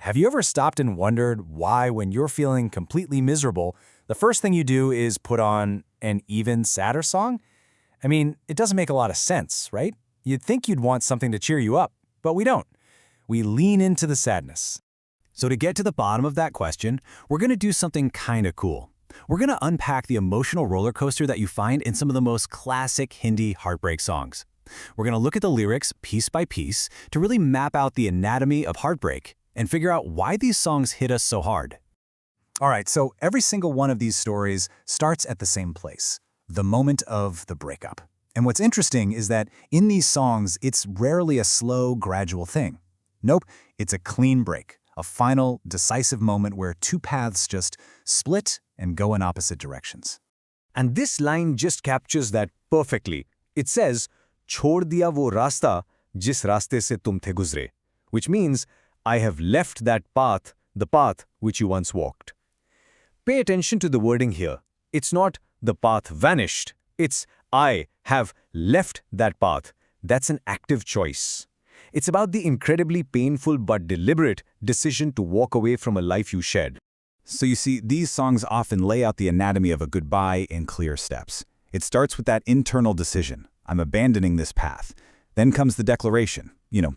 Have you ever stopped and wondered why, when you're feeling completely miserable, the first thing you do is put on an even sadder song? I mean, it doesn't make a lot of sense, right? You'd think you'd want something to cheer you up, but we don't. We lean into the sadness. So to get to the bottom of that question, we're going to do something kind of cool. We're going to unpack the emotional roller coaster that you find in some of the most classic Hindi heartbreak songs. We're going to look at the lyrics piece by piece to really map out the anatomy of heartbreak and figure out why these songs hit us so hard. All right, so every single one of these stories starts at the same place, the moment of the breakup. And what's interesting is that in these songs, it's rarely a slow, gradual thing. Nope, it's a clean break, a final, decisive moment where two paths just split and go in opposite directions. And this line just captures that perfectly. It says, "Chhod diya wo rasta, jis raste se tum the guzre," which means, I have left that path, the path which you once walked. Pay attention to the wording here. It's not the path vanished. It's I have left that path. That's an active choice. It's about the incredibly painful but deliberate decision to walk away from a life you shared. So you see, these songs often lay out the anatomy of a goodbye in clear steps. It starts with that internal decision. I'm abandoning this path. Then comes the declaration,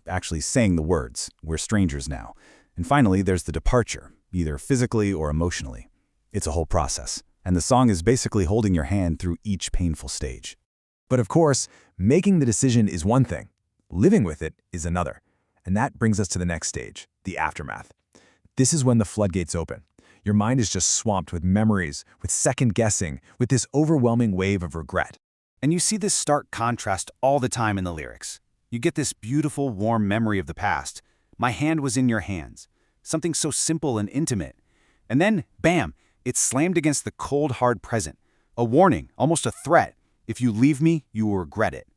actually saying the words, we're strangers now. And finally, there's the departure, either physically or emotionally. It's a whole process, and the song is basically holding your hand through each painful stage. But of course, making the decision is one thing. Living with it is another. And that brings us to the next stage, the aftermath. This is when the floodgates open. Your mind is just swamped with memories, with second-guessing, with this overwhelming wave of regret. And you see this stark contrast all the time in the lyrics. You get this beautiful, warm memory of the past. My hand was in your hands. Something so simple and intimate. And then, bam, it's slammed against the cold, hard present. A warning, almost a threat. If you leave me, you will regret it.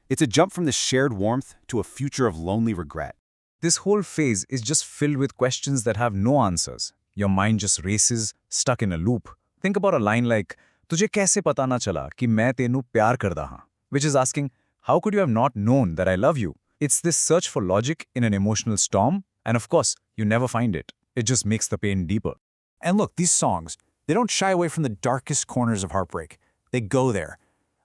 It's a jump from the shared warmth to a future of lonely regret. This whole phase is just filled with questions that have no answers. Your mind just races, stuck in a loop. Think about a line like, "Tujhe kaise pata na chala ki main tenu pyar karda haan," which is asking, how could you have not known that I love you? It's this search for logic in an emotional storm, and of course, you never find it. It just makes the pain deeper. And look, these songs, they don't shy away from the darkest corners of heartbreak. They go there.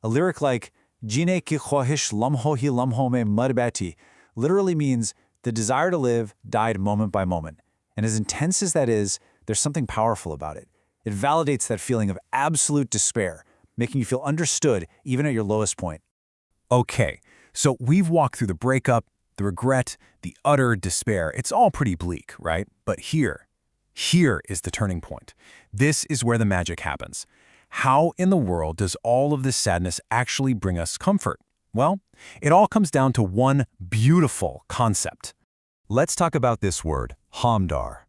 A lyric like, "Gine ki khwahish lamho hi lamho mein mar baiti" literally means the desire to live died moment by moment. And as intense as that is, there's something powerful about it. It validates that feeling of absolute despair, making you feel understood even at your lowest point. Okay, so we've walked through the breakup, the regret, the utter despair. It's all pretty bleak, right? But here is the turning point. This is where the magic happens. How in the world does all of this sadness actually bring us comfort? Well, it all comes down to one beautiful concept. Let's talk about this word, hamdar.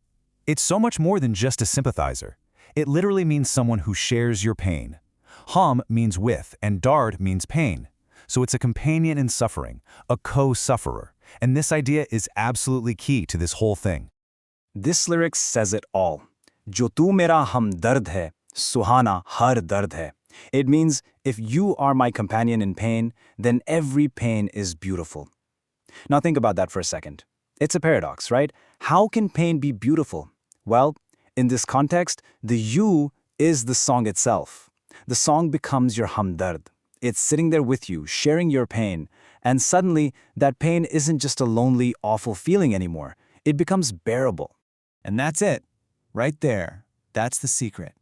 It's so much more than just a sympathizer. It literally means someone who shares your pain. Ham means with, and dard means pain. So it's a companion in suffering, a co-sufferer. And this idea is absolutely key to this whole thing. This lyric says it all. Jo tu mera hamdard hai, suhana har dard hai. It means if you are my companion in pain, then every pain is beautiful. Now think about that for a second. It's a paradox, right? How can pain be beautiful? Well, in this context, the you is the song itself. The song becomes your hamdard. It's sitting there with you, sharing your pain, and suddenly that pain isn't just a lonely, awful feeling anymore. It becomes bearable. And that's it. Right there. That's the secret.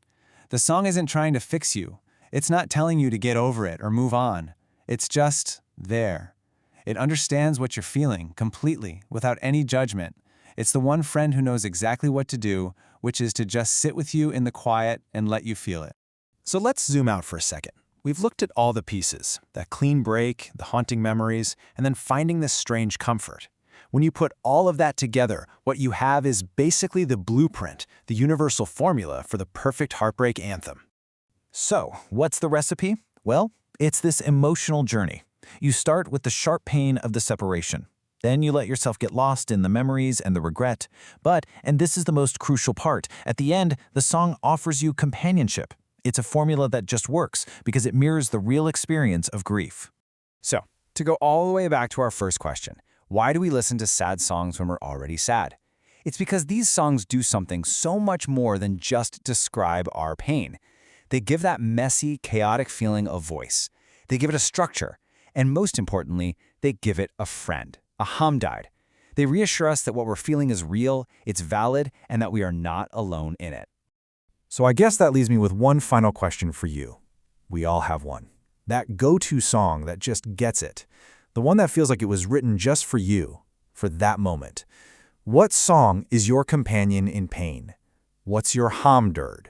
The song isn't trying to fix you. It's not telling you to get over it or move on. It's just there. It understands what you're feeling completely, without any judgment. It's the one friend who knows exactly what to do, which is to just sit with you in the quiet and let you feel it. So let's zoom out for a second. We've looked at all the pieces, that clean break, the haunting memories, and then finding this strange comfort. When you put all of that together, what you have is basically the blueprint, the universal formula for the perfect heartbreak anthem. So, what's the recipe? Well, it's this emotional journey. You start with the sharp pain of the separation. Then you let yourself get lost in the memories and the regret. But, and this is the most crucial part, at the end, the song offers you companionship. It's a formula that just works because it mirrors the real experience of grief. So, to go all the way back to our first question, why do we listen to sad songs when we're already sad? It's because these songs do something so much more than just describe our pain. They give that messy, chaotic feeling a voice. They give it a structure. And most importantly, they give it a friend, a hamdard. They reassure us that what we're feeling is real, it's valid, and that we are not alone in it. So I guess that leaves me with one final question for you. We all have one. That go-to song that just gets it. The one that feels like it was written just for you, for that moment. What song is your companion in pain? What's your hamdard?